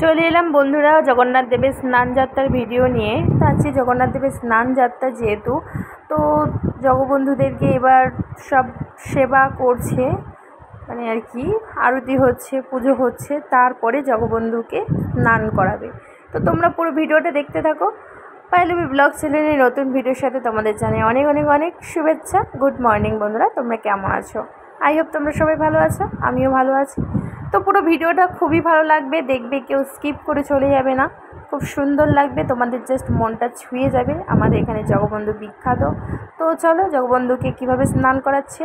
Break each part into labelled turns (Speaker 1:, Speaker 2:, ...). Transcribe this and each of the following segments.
Speaker 1: চলে এলাম বন্ধুরা জগন্নাথ দেবের স্নান যাত্রার ভিডিও নিয়ে। তো আজকে জগন্নাথ দেবের স্নান যাত্রা যেহেতু, তো জগবন্ধুদেরকে এবার সব সেবা করছে, মানে আর কি আরতি হচ্ছে, পুজো হচ্ছে, তারপরে জগবন্ধুকে স্নান করাবে। তো তোমরা পুরো ভিডিওটা দেখতে থাকো। পাইলবি ব্লগ চ্যানেলের নতুন ভিডিওর সাথে তোমাদের জানাই অনেক অনেক অনেক শুভেচ্ছা। গুড মর্নিং বন্ধুরা, তোমরা কেমন আছো? আই হোপ তোমরা সবাই ভালো আছো, আমিও ভালো আছি। তো পুরো ভিডিওটা খুবই ভালো লাগবে, দেখবে, কেউ স্কিপ করে চলে যাবে না। খুব সুন্দর লাগবে, তোমাদের জাস্ট মনটা ছুঁয়ে যাবে। আমাদের এখানে জগবন্ধু বিখ্যাত। তো চলো জগবন্ধুকে কিভাবে স্নান করাচ্ছে।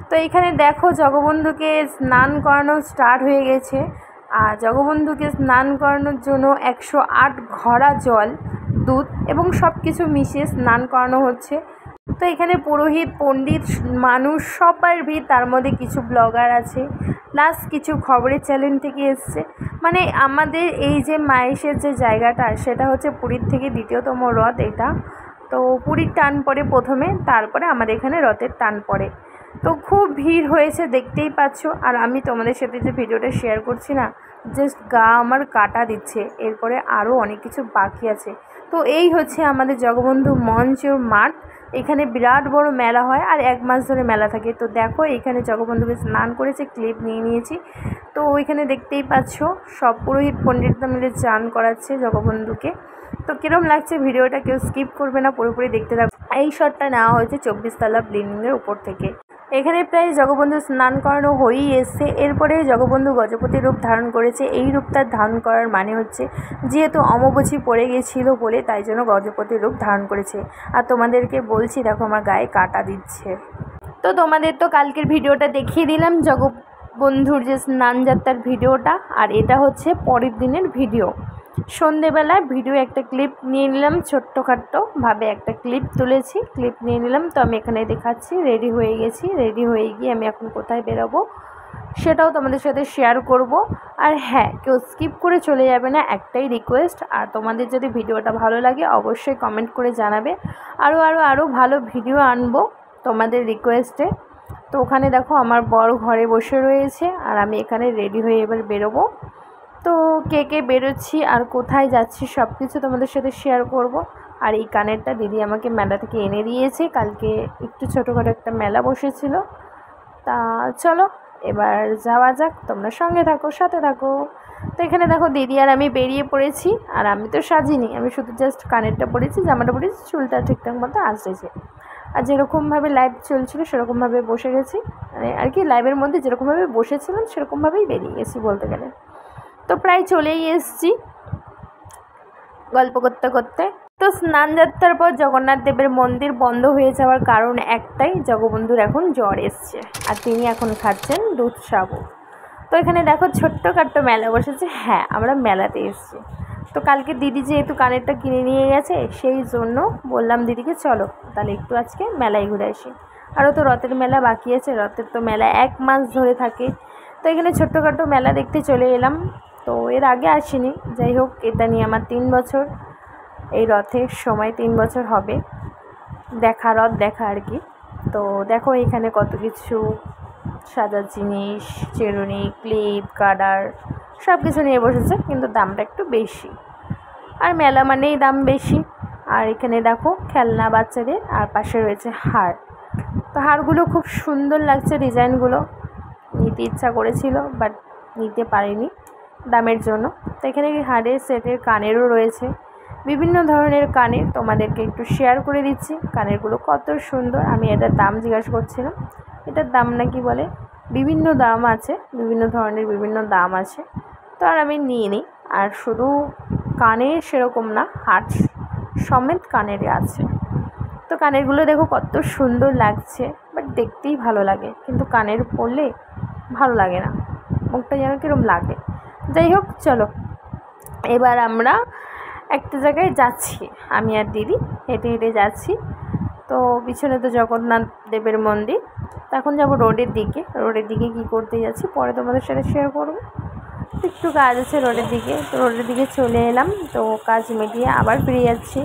Speaker 1: তো এখানে দেখো জগবন্ধুকে স্নান করানো স্টার্ট হয়ে গেছে। আর জগবন্ধুকে স্নান করানোর জন্য 108 ঘড়া জল, দুধ এবং সব কিছু মিশিয়ে স্নান করানো হচ্ছে। তো এখানে পুরোহিত, পণ্ডিত, মানুষ সবার ভিড়, তার মধ্যে কিছু ব্লগার আছে, প্লাস কিছু খবরের চ্যানেল থেকে এসছে। মানে আমাদের এই যে মায়েশের যে জায়গাটা, সেটা হচ্ছে পুরীর থেকে দ্বিতীয়তম রথ এটা। তো পুরীর টান পড়ে প্রথমে, তারপরে আমাদের এখানে রথের টান পড়ে। তো খুব ভিড় হয়েছে, দেখতেই পাচ্ছ। আর আমি তোমাদের সাথে যে ভিডিওটা শেয়ার করছি না, জাস্ট গা আমার কাটা দিচ্ছে। এরপরে আরও অনেক কিছু বাকি আছে। তো এই হচ্ছে আমাদের জগবন্ধু মঞ্চের মাঠ। এখানে বিরাট বড় মেলা হয়, আর 1 মাস ধরে মেলা থাকে। তো দেখো এখানে জগবন্ধুকে স্নান করেছে, ক্লিপ নিয়ে নিয়েছি। তো ওইখানে দেখতেই পাচ্ছ সব পুরোহিত পণ্ডিতরা মিলে স্নান করাচ্ছে জগবন্ধুকে। তো কীরকম লাগছে ভিডিওটা কেউ স্কিপ করবে না, পুরোপুরি দেখতে থাকো। এই শটটা নেওয়া হয়েছে 24 তলা বিল্ডিংয়ের উপর থেকে। এখানে প্রায় জগবন্ধু স্নান করানো হয়েই এসছে। এরপরে জগবন্ধু গজপতি রূপ ধারণ করেছে। এই রূপটা ধারণ করার মানে হচ্ছে, যেহেতু অমাবস্যা পড়ে গেছিল বলে, তাই জন্য গজপতি রূপ ধারণ করেছে। আর তোমাদেরকে বলছি, দেখো আমার গায়ে কাটা দিচ্ছে। তো তোমাদের তো কালকের ভিডিওটা দেখিয়ে দিলাম, জগবন্ধুর যে স্নান যাত্রার ভিডিওটা। আর এটা হচ্ছে পরের দিনের ভিডিও। সন্ধেবেলায় ভিডিও একটা ক্লিপ নিয়ে নিলাম, ছোট্টখাট্টোভাবে একটা ক্লিপ তুলেছি, ক্লিপ নিয়ে নিলাম। তো আমি এখানে দেখাচ্ছি, রেডি হয়ে গেছি। রেডি হয়ে গিয়ে আমি এখন কোথায় বেরোবো সেটাও তোমাদের সাথে শেয়ার করব। আর হ্যাঁ, কেউ স্কিপ করে চলে যাবে না, একটাই রিকোয়েস্ট। আর তোমাদের যদি ভিডিওটা ভালো লাগে অবশ্যই কমেন্ট করে জানাবে। আরও ভালো ভিডিও আনবো তোমাদের রিকোয়েস্টে। তো ওখানে দেখো আমার বর ঘরে বসে রয়েছে, আর আমি এখানে রেডি হয়ে এবার বেরোবো। তো কে বেরোচ্ছি আর কোথায় যাচ্ছি সব কিছু তোমাদের সাথে শেয়ার করব। আর এই কানেরটা দিদি আমাকে মেলা থেকে এনে দিয়েছে, কালকে একটু ছোটোখাটো একটা মেলা বসেছিল। তা চলো এবার যাওয়া যাক, তোমরা সঙ্গে থাকো, সাথে থাকো। তো এখানে দেখো দিদি আর আমি বেরিয়ে পড়েছি। আর আমি তো সাজিনি, আমি শুধু জাস্ট কানেরটা পরেছি, জামাটা পরেছি, চুলটা ঠিকঠাক মতো আসতেছে। আর যেরকমভাবে লাইভ চলছিল সেরকমভাবে বসে গেছি, মানে আর কি লাইভের মধ্যে যেরকমভাবে বসেছিলাম সেরকমভাবেই বেরিয়ে গেছি বলতে গেলে। তো প্রায় চলেই এসেছি গল্প করতে করতে। তো স্নান যাত্রার পর জগন্নাথ দেবের মন্দির বন্ধ হয়ে যাওয়ার কারণ একটাই, জগবন্ধুর এখন জ্বর এসছে, আর তিনি এখন খাচ্ছেন দুধ সাবু। তো এখানে দেখো ছোট্টখাট্টো মেলা বসেছে। হ্যাঁ, আমরা মেলাতে এসেছি। তো কালকে দিদি যেহেতু কানেরটা কিনে নিয়ে গেছে, সেই জন্য বললাম দিদিকে চলো তাহলে একটু আজকে মেলায় ঘুরে আসি। আরও তো রথের মেলা বাকি আছে, রথের তো মেলা 1 মাস ধরে থাকে। তো এখানে ছোট্টখাট্টো মেলা দেখতে চলে এলাম। তো এর আগে আসিনি, যাই হোক এটা নিয়ে আমার 3 বছর, এই রথের সময় 3 বছর হবে রথ দেখা আর কি। তো দেখো এখানে কত কিছু সাজার জিনিস, চিরুনি, ক্লিপ, কাটার সব কিছু নিয়ে বসেছে, কিন্তু দামটা একটু বেশি। আর মেলা মানেই দাম বেশি। আর এখানে দেখো খেলনা বাচ্চাদের, আর পাশে রয়েছে হার। তো হারগুলো খুব সুন্দর লাগছে, ডিজাইনগুলো নিতে ইচ্ছা করেছিল, বাট নিতে পারিনি দামের জন্য। তো এখানে হারের সেটের কানেরও রয়েছে, বিভিন্ন ধরনের কানের তোমাদেরকে একটু শেয়ার করে দিচ্ছি। কানেরগুলো কত সুন্দর। আমি এটার দাম জিজ্ঞাসা করছিলাম, এটার দাম নাকি বলে বিভিন্ন দাম আছে, বিভিন্ন ধরনের বিভিন্ন দাম আছে। তো আর আমি নিয়ে নিই। আর শুধু কানের সেরকম না, হাট সমেত কানেরই আছে। তো কানেরগুলো দেখো কত সুন্দর লাগছে, বাট দেখতেই ভালো লাগে, কিন্তু কানের পরলে ভালো লাগে না, মুখটা যেন কীরকম লাগে। যাই হোক চলো এবার আমরা একটা জায়গায় যাচ্ছি, আমি আর দিদি হেঁটে হেঁটে যাচ্ছি। তো পিছনে তো জগন্নাথ দেবের মন্দির। এখন যাব রোডের দিকে। রোডের দিকে কী করতে যাচ্ছি পরে তোমাদের সাথে শেয়ার করবো। একটু কাজ আছে রোডের দিকে, তো রোডের দিকে চলে এলাম। তো কাজ মিটিয়ে আবার ফিরে যাচ্ছি।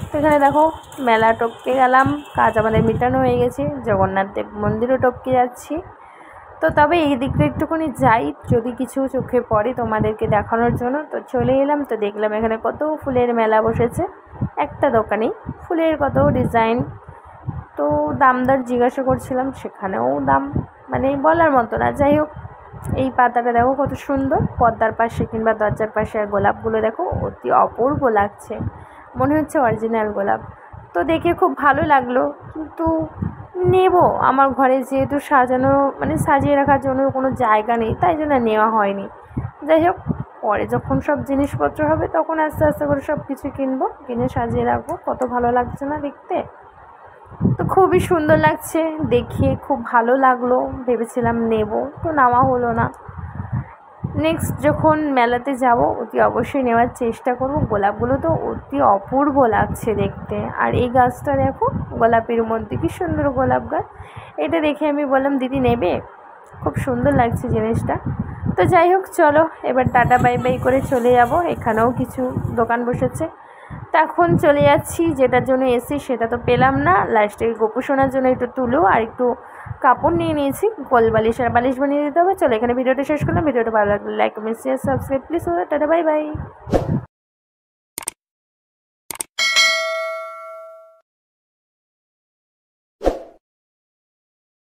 Speaker 1: তো এখানে দেখো মেলা টপকে গেলাম, কাজ আমাদের মিটানো হয়ে গেছে, জগন্নাথ দেব মন্দিরও টপকে যাচ্ছি। তো তবে এই দিকটা একটুখানি যাই, যদি কিছু চোখে পড়ে তোমাদেরকে দেখানোর জন্য। তো চলে এলাম, তো দেখলাম এখানে কত ফুলের মেলা বসেছে একটা দোকানে, ফুলের কত ডিজাইন। তো দাম দর জিজ্ঞাসা করছিলাম, সেখানেও দাম মানে বলার মতো না। যাই হোক, এই পাতাটা দেখো কত সুন্দর, পর্দার পাশে কিংবা দরজার পাশে। আর গোলাপগুলো দেখো অতি অপূর্ব লাগছে, মনে হচ্ছে অরিজিনাল গোলাপ। তো দেখে খুব ভালো লাগলো, কিন্তু নেব, আমার ঘরে যেহেতু সাজানো মানে সাজিয়ে রাখার জন্য কোনো জায়গা নেই, তাই জন্য নেওয়া হয়নি। যাই হোক, পরে যখন সব জিনিসপত্র হবে তখন আস্তে আস্তে করে সব কিছু কিনবো, কিনে সাজিয়ে রাখবো। কত ভালো লাগছে না দেখতে? তো খুবই সুন্দর লাগছে দেখে, খুব ভালো লাগলো। ভেবেছিলাম নেব, তো নেওয়া হলো না। নেক্সট যখন মেলাতে যাব অতি অবশ্যই নেওয়ার চেষ্টা করব। গোলাপগুলো তো অতি অপূর্ব লাগছে দেখতে। আর এই গাছটা দেখো, গোলাপের মধ্যে কি সুন্দর গোলাপ গাছ। এটা দেখে আমি বললাম, দিদি নেবে? খুব সুন্দর লাগছে জিনিসটা। তো যাই হোক, চলো এবার টাটা বাই বাই করে চলে যাব। এখানেও কিছু দোকান বসেছে, তো এখন চলে যাচ্ছি। যেটার জন্য এসি সেটা তো পেলাম না, লাস্টে গোপু সোনার জন্য একটু তুলো আর একটু কাপড় নিয়ে নিয়েছি, গোল বালিশ আর বালিশ বানিয়ে দিতে হবে। চলো এখানে ভিডিওটা শেষ করলাম। ভিডিওটা ভালো লাগলে like comment share subscribe please. Tata bye bye.